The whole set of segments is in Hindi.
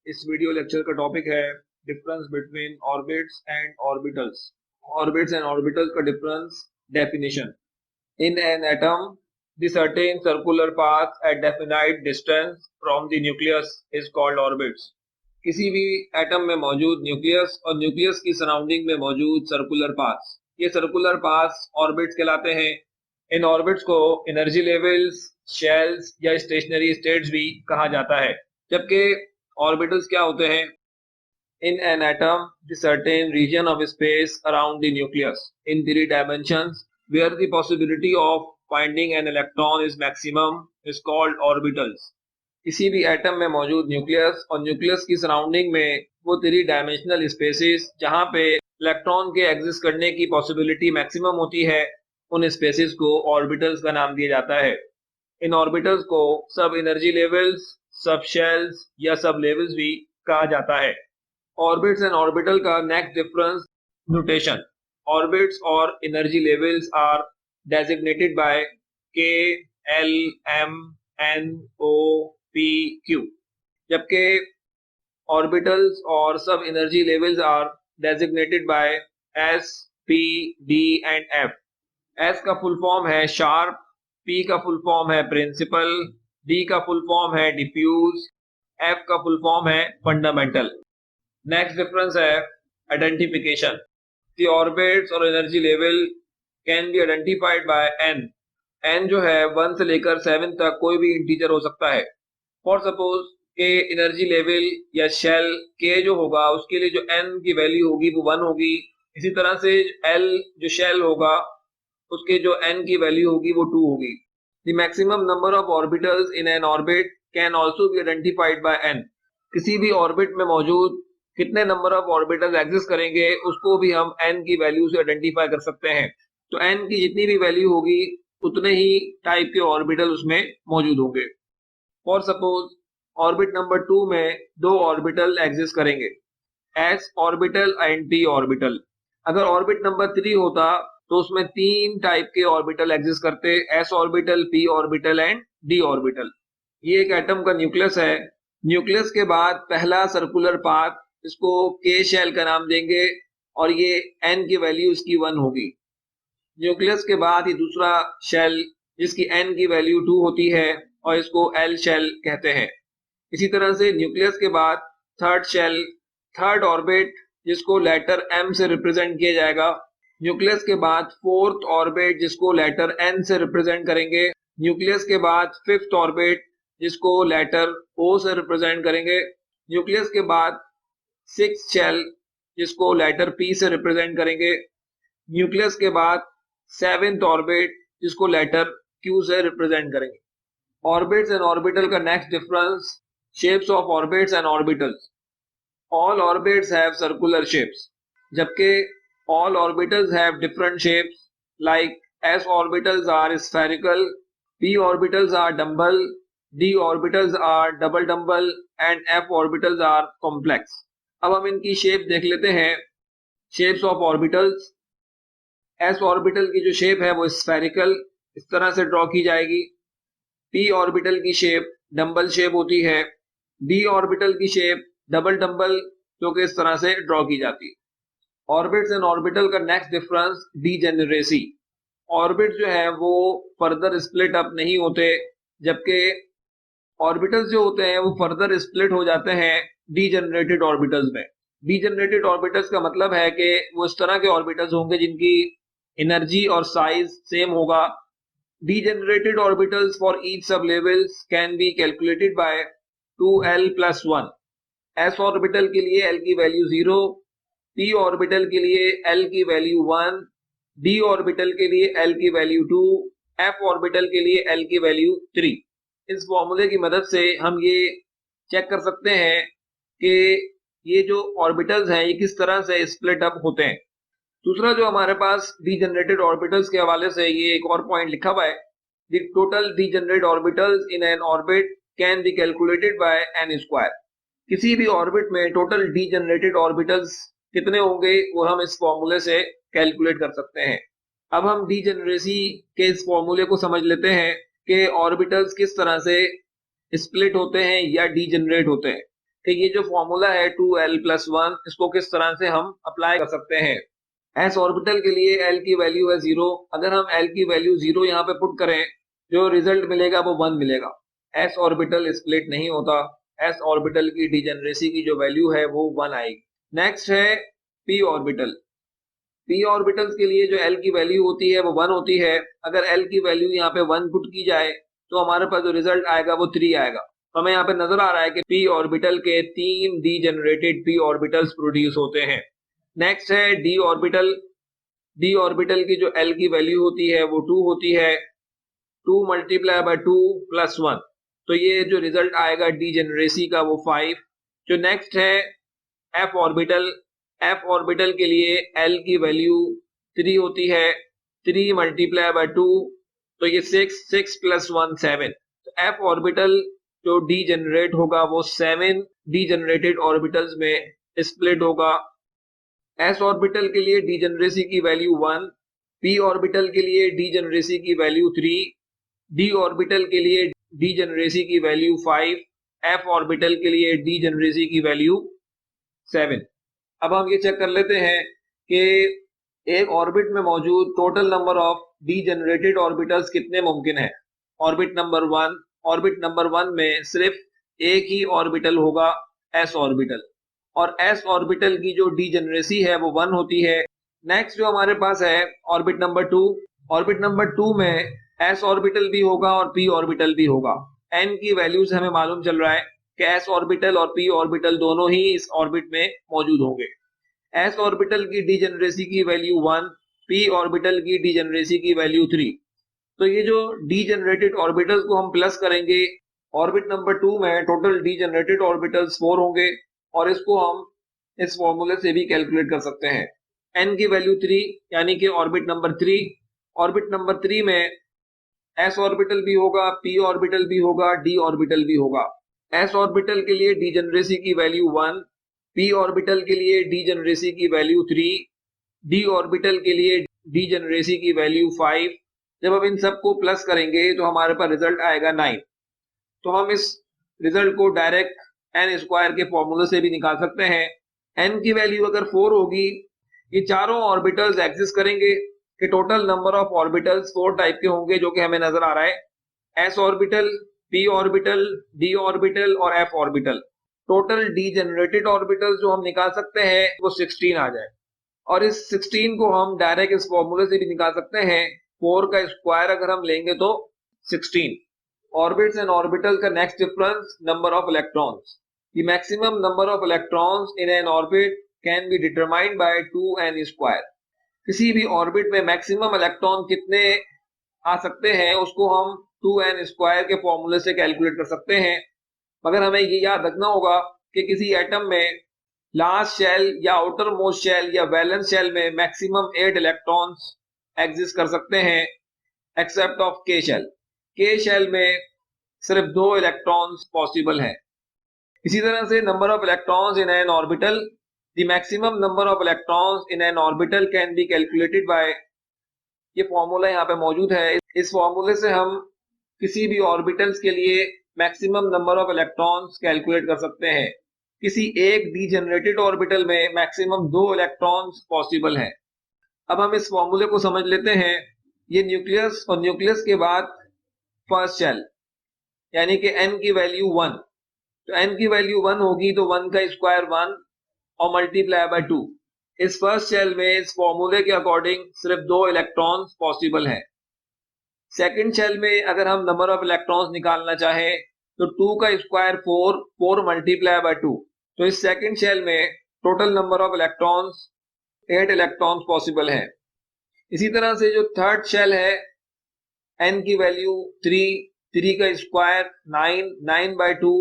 इस वीडियो लेक्चर का टॉपिक है difference between orbits and orbitals. Orbits and orbitals का difference definition. In an atom the certain circular path at definite distance from the nucleus is called orbits. किसी भी एटम में मौजूद न्यूक्लियस और न्यूक्लियस की सराउंडिंग में मौजूद सर्कुलर पाथ, ये सर्कुलर पाथ ऑर्बिट्स कहलाते हैं। इन ऑर्बिट्स को एनर्जी लेवल्स, शेल्स या स्टेशनरी स्टेट्स भी कहा जाता है। जबकि ऑर्बिटल्स क्या होते हैं? In an atom the certain region of space around the nucleus in 3 dimensions where the possibility of finding an electron is maximum is called orbitals। किसी भी एटम में मौजूद न्यूक्लियस और न्यूक्लियस की सराउंडिंग में वो 3 डायमेंशनल स्पेसिस जहां पे इलेक्ट्रॉन के एग्जिस्ट करने की पॉसिबिलिटी मैक्सिमम होती है, उन स्पेसिस को ऑर्बिटल्स का नाम दिया जाता है। इन ऑर्बिटल्स को सब एनर्जी लेवल्स, सब शेल्स या सब लेवल्स भी कहा जाता है। ऑर्बिट्स एंड ऑर्बिटल का नेक्स्ट डिफरेंस नोटेशन। ऑर्बिट्स और energy levels are designated by K, L, M, N, O, P, Q, जबकि ऑर्बिटल्स और sub energy levels are designated by S, P, D and F. S का फुल फॉर्म है शार्प, पी का फुल फॉर्म है प्रिंसिपल, डी का फुल फॉर्म है डिफ्यूज, एफ का फुल फॉर्म है फंडामेंटल। नेक्स्ट डिफरेंस है आइडेंटिफिकेशन। द ऑर्बिट्स और energy level can be identified by N. N जो है 1 से लेकर 7 तक कोई भी इंटीजर हो सकता है। फॉर सपोज के एनर्जी लेवल या शेल के जो होगा उसके लिए जो एन की वैल्यू होगी वो 1 होगी। इसी तरह से एल जो शेल होगा उसके जो n की वैल्यू होगी वो 2 होगी। The maximum number of orbitals in an orbit can also be identified bye n। किसी भी ऑर्बिट में मौजूद कितने नंबर ऑफ ऑर्बिटल्स एग्जिस्ट करेंगे उसको भी हम n की वैल्यू से आइडेंटिफाई कर सकते हैं। तो n की जितनी भी वैल्यू होगी उतने ही टाइप के ऑर्बिटल उसमें मौजूद होंगे। फॉर सपोज ऑर्बिट नंबर 2 में 2 ऑर्बिटल एग्जिस्ट करेंगे, s orbital and p orbital. अगर ऑर्बिट नंबर 3 होता तो उसमें 3 टाइप के ऑर्बिटल एग्जिस्ट करते, s orbital, p orbital and d orbital. ये एक एटम का न्यूक्लियस है। न्यूक्लियस के बाद पहला सर्कुलर पाथ, इसको k शेल का नाम देंगे और ये n की वैल्यू इसकी 1 होगी। न्यूक्लियस के बाद ये दूसरा शेल जिसकी n की वैल्यू 2 होती है और इसको l शेल कहते हैं। इसी तरह से न्यूक्लियस के बाद थर्ड शेल, थर्ड ऑर्बिट जिसको लेटर m से रिप्रेजेंट किया जाएगा। न्यूक्लियस के बाद फोर्थ ऑर्बिट जिसको लेटर n से रिप्रेजेंट करेंगे। न्यूक्लियस के बाद फिफ्थ ऑर्बिट जिसको लेटर o से रिप्रेजेंट करेंगे। न्यूक्लियस के बाद सिक्स्थ शेल जिसको लेटर p से रिप्रेजेंट करेंगे। न्यूक्लियस के बाद सेवेंथ ऑर्बिट जिसको लेटर q से रिप्रेजेंट करेंगे। ऑर्बिट्स एंड ऑर्बिटल का next difference, shapes of orbits and orbitals. All orbits have circular shapes, जबकि all orbitals have different shapes, like s orbitals are spherical, p orbitals are dumbbell, d orbitals are double dumbbell and f orbitals are complex। अब हम इनकी शेप देख लेते हैं। Shapes of orbitals. s orbital की जो शेप है वो स्फेरिकल इस तरह से ड्रॉ की जाएगी। p ऑर्बिटल की शेप डम्बल शेप होती है। d ऑर्बिटल की शेप डबल डम्बल जो कि इस तरह से ड्रॉ की जाती है। ऑर्बिट्स एंड ऑर्बिटल का नेक्स्ट डिफरेंस डीजेनरेसी। ऑर्बिट्स जो है वो फर्दर स्प्लिट अप नहीं होते, जबकि ऑर्बिटल्स जो होते हैं वो फर्दर स्प्लिट हो जाते हैं डीजेनरेटेड ऑर्बिटल्स में। डीजेनरेटेड ऑर्बिटल्स का मतलब है कि वो इस तरह के ऑर्बिटल्स होंगे जिनकी एनर्जी और साइज सेम होगा। डीजेनरेटेड ऑर्बिटल्स फॉर ईच सब levels can be calculated by 2l+1। s orbital के लिए l की वैल्यू 0, p ऑर्बिटल के लिए l की वैल्यू 1, d ऑर्बिटल के लिए l की वैल्यू 2, f ऑर्बिटल के लिए l की वैल्यू 3। इस फॉर्मूले की मदद से हम ये चेक कर सकते हैं कि ये जो ऑर्बिटल्स हैं ये किस तरह से स्प्लिट अप होते हैं। दूसरा जो हमारे पास डीजेनरेटेड ऑर्बिटल्स के हवाले से ये एक और पॉइंट लिखा हुआ है, the total degenerated orbitals in an orbit can be calculated by n square. किसी भी ऑर्बिट में टोटल डीजेनरेटेड ऑर्बिटल्स कितने होंगे वो हम इस फॉर्मूले से कैलकुलेट कर सकते हैं। अब हम डीजेनरेसी के इस फॉर्मूले को समझ लेते हैं कि ऑर्बिटल्स किस तरह से स्प्लिट होते हैं या डीजेनरेट होते हैं। कि ये जो फॉर्मूला है 2l+1 इसको किस तरह से हम अप्लाई कर सकते हैं। s ऑर्बिटल के लिए l की वैल्यू है 0। अगर हम l की वैल्यू 0 यहाँ पे पुट करें, जो रिजल्ट मिलेगा वो 1 मिलेगा। s ऑर्बिटल स्प्लिट नहीं होता, s ऑर्बिटल की डिजेनरेसी की जो वैल्यू है वो 1 आएगी। नेक्स्ट है p ऑर्बिटल। p ऑर्बिटल्स के लिए जो l की वैल्यू होती है वो 1 होती है। अगर l की वैल्यू यहाँ पे 1 पुट की जाए तो हमारे पास जो रिजल्ट आएगा वो 3 आएगा। तो हमें यहाँ पे नजर आ रहा है कि p ऑर्बिटल के 3 डीजेनरेटेड p ऑर्बिटल्स प्रोड्यूस होते हैं। नेक्स्ट है d ऑर्बिटल। d ऑर्बिटल की जो l की वैल्यू होती है वो 2 होती है। 2 मल्टीप्लाई बाय 2 प्लस 1, तो ये जो रिजल्ट आएगा डीजेनरेसी का वो 5। जो नेक्स्ट है f ऑर्बिटल। f ऑर्बिटल के लिए l की वैल्यू 3 होती है। 3 मल्टीप्लाई बाय 2, तो ये 6, 6 प्लस 1 7। तो f ऑर्बिटल जो डीजेनरेट होगा वो 7 डीजेनरेटेड ऑर्बिटल्स में स्प्लिट होगा। s ऑर्बिटल के लिए डीजेनरेसी की वैल्यू 1, p ऑर्बिटल के लिए डीजेनरेसी की वैल्यू 3, d ऑर्बिटल के लिए डीजेनरेसी की वैल्यू 5, f ऑर्बिटल के लिए डीजेनरेसी की वैल्यू 7। अब हम ये चेक कर लेते हैं कि एक ऑर्बिट में मौजूद total number of degenerated orbitals कितने मुमकिन है। ऑर्बिट नंबर 1 में सिर्फ एक ही ऑर्बिटल होगा, s ऑर्बिटल, और s ऑर्बिटल की जो डीजेनरेसी है वो 1 होती है। नेक्स्ट जो हमारे पास है ऑर्बिट नंबर 2। ऑर्बिट नंबर 2 में s ऑर्बिटल भी होगा और p ऑर्बिटल भी होगा। n की वैल्यूज हमें मालूम चल रहा है कि s ऑर्बिटल और p ऑर्बिटल दोनों ही इस ऑर्बिट में मौजूद होंगे। s ऑर्बिटल की डीजेनरेसी की वैल्यू 1, p ऑर्बिटल की डीजेनरेसी की वैल्यू 3। तो ये जो डीजेनरेटेड ऑर्बिटल्स को हम प्लस करेंगे, ऑर्बिट नंबर 2 में टोटल डीजेनरेटेड ऑर्बिटल्स 4 होंगे, और इसको हम इस फॉर्मूले से भी कैलकुलेट कर सकते हैं। n की वैल्यू 3, यानी कि ऑर्बिट नंबर 3। ऑर्बिट नंबर 3 में s ऑर्बिटल भी होगा, p ऑर्बिटल भी होगा, d ऑर्बिटल भी होगा। s ऑर्बिटल के लिए डीजेनरेसी की वैल्यू 1, p ऑर्बिटल के लिए डीजेनरेसी की वैल्यू 3, d ऑर्बिटल के लिए डीजेनरेसी की वैल्यू 5। जब हम इन सबको प्लस करेंगे तो हमारे पास रिजल्ट आएगा 9। तो हम इस रिजल्ट को डायरेक्ट n स्क्वायर के फॉर्मूले से भी निकाल सकते हैं। n की वैल्यू अगर 4 होगी, ये चारों ऑर्बिटल्स एग्जिस्ट करेंगे कि total number of orbitals 4 type के होंगे, जो कि हमें नजर आ रहा है s orbital, p orbital, d orbital और f orbital. Total degenerated orbitals जो हम निकाल सकते हैं वो 16 आ जाए, और इस 16 को हम डायरेक्ट इस फॉर्मूले से भी निकाल सकते हैं। 4 का स्क्वायर अगर हम लेंगे तो 16। ऑर्बिट्स एंड ऑर्बिटल का next difference, number of electrons. The maximum number of electrons in an orbit can be determined by 2n square. किसी भी ऑर्बिट में मैक्सिमम इलेक्ट्रॉन कितने आ सकते हैं उसको हम 2n स्क्वायर के फॉर्मूले से कैलकुलेट कर सकते हैं। मगर हमें ये याद रखना होगा कि किसी एटम में लास्ट शेल या आउटर मोस्ट शेल या वैलेंस शेल में मैक्सिमम 8 इलेक्ट्रॉन्स एग्जिस्ट कर सकते हैं, एक्सेप्ट ऑफ के शेल। के शेल में सिर्फ 2 इलेक्ट्रॉन्स पॉसिबल हैं। इसी तरह से number of electrons in an orbital, the maximum number of electrons in an orbital can be calculated by, ये फॉर्मूला यहाँ पे मौजूद है। इस फॉर्मूले से हम किसी भी ऑर्बिटल्स के लिए maximum number of electrons calculate कर सकते हैं। किसी एक डीजेनरेटेड ऑर्बिटल में मैक्सिमम 2 इलेक्ट्रॉन्स पॉसिबल हैं। अब हम इस फॉर्मूले को समझ लेते हैं। ये न्यूक्लियस और न्यूक्लियस के बाद फर्स्ट शेल, यानी कि n की वैल्यू 1। तो n की वैल्यू 1 होगी तो 1 का स्क्वायर 1 और मल्टीप्लाई बाय 2। इस फर्स्ट शेल में इस फॉर्मूले के अकॉर्डिंग सिर्फ 2 इलेक्ट्रॉन्स पॉसिबल हैं। सेकेंड शेल में अगर हम नंबर ऑफ इलेक्ट्रॉन्स निकालना चाहें तो 2 का स्क्वायर 4, 4 मल्टीप्लाई बाय 2। तो इस सेकेंड शेल में total number of electrons 8 electrons possible हैं। इसी तरह से जो थर्ड शेल है, n की वैल्यू 3, 3 का स्क्वायर 9, 9 बाय 2।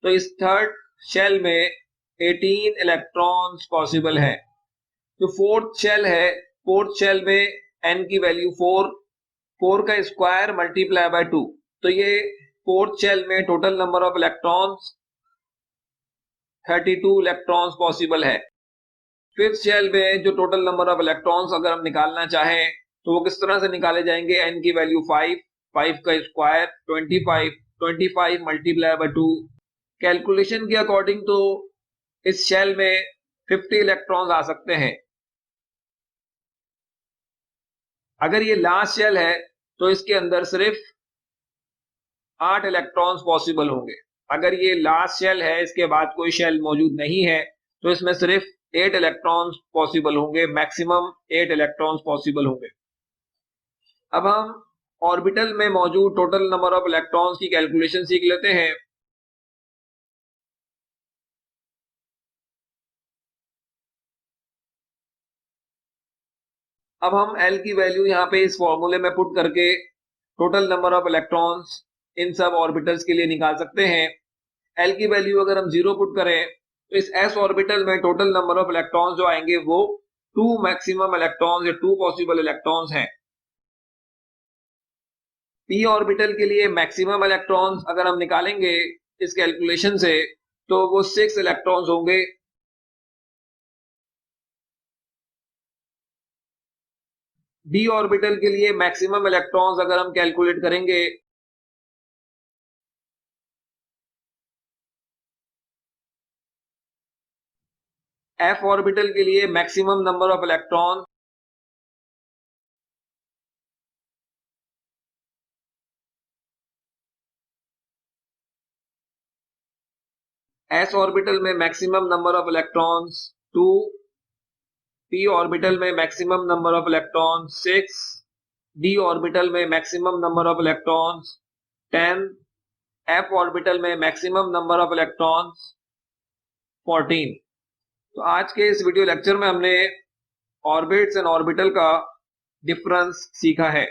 तो इस थर्ड शेल में 18 इलेक्ट्रॉन्स पॉसिबल हैं। जो फोर्थ शेल है, फोर्थ शेल में n की वैल्यू 4, 4 का स्क्वायर मल्टीप्लाई बाय 2। तो ये फोर्थ शेल में total number of electrons 32 electrons possible है। फिफ्थ शेल में जो टोटल नंबर ऑफ इलेक्ट्रॉन्स अगर हम निकालना चाहें तो वो किस तरह से निकाले जाएंगे। n की वैल्यू 5, 5 का स्क्वायर 25, 25 मल्टीप्लाई बाय 2 कैलकुलेशन के अकॉर्डिंग तो इस शेल में 50 इलेक्ट्रॉन्स आ सकते हैं। अगर ये लास्ट शेल है तो इसके अंदर सिर्फ 8 इलेक्ट्रॉन्स पॉसिबल होंगे। अगर ये लास्ट शेल है, इसके बाद कोई शेल मौजूद नहीं है, तो इसमें सिर्फ 8 इलेक्ट्रॉन्स पॉसिबल होंगे, मैक्सिमम 8 इलेक्ट्रॉन्स पॉसिबल होंगे। अब हम ऑर्बिटल में मौजूद टोटल नंबर ऑफ इलेक्ट्रॉन्स की कैलकुलेशन सीख लेते हैं। अब हम L की वैल्यू यहाँ पे इस फॉर्मूले में पुट करके total number of electrons in sub orbitals के लिए निकाल सकते हैं। L की वैल्यू अगर हम 0 पुट करें तो इस s ऑर्बिटल में टोटल नंबर ऑफ इलेक्ट्रॉन्स जो आएंगे वो 2 मैक्सिमम इलेक्ट्रॉन्स या 2 पॉसिबल इलेक्ट्रॉन्स हैं। p ऑर्बिटल के लिए मैक्सिमम इलेक्ट्रॉन्स अगर हम निकालेंगे इस कैलकुलेशन से तो वो 6 इलेक्ट्रॉन्स होंगे। d ऑर्बिटल के लिए मैक्सिमम इलेक्ट्रॉन्स अगर हम कैलकुलेट करेंगे f ऑर्बिटल के लिए maximum number of electron s orbital में maximum number of electrons 2, p orbital में maximum number of electrons 6, d orbital में maximum number of electrons 10, f orbital में मैक्सिमम नंबर ऑफ इलेक्ट्रॉन्स 14। तो आज के इस वीडियो लेक्चर में हमने ऑर्बिट्स एंड ऑर्बिटल का डिफरेंस सीखा है।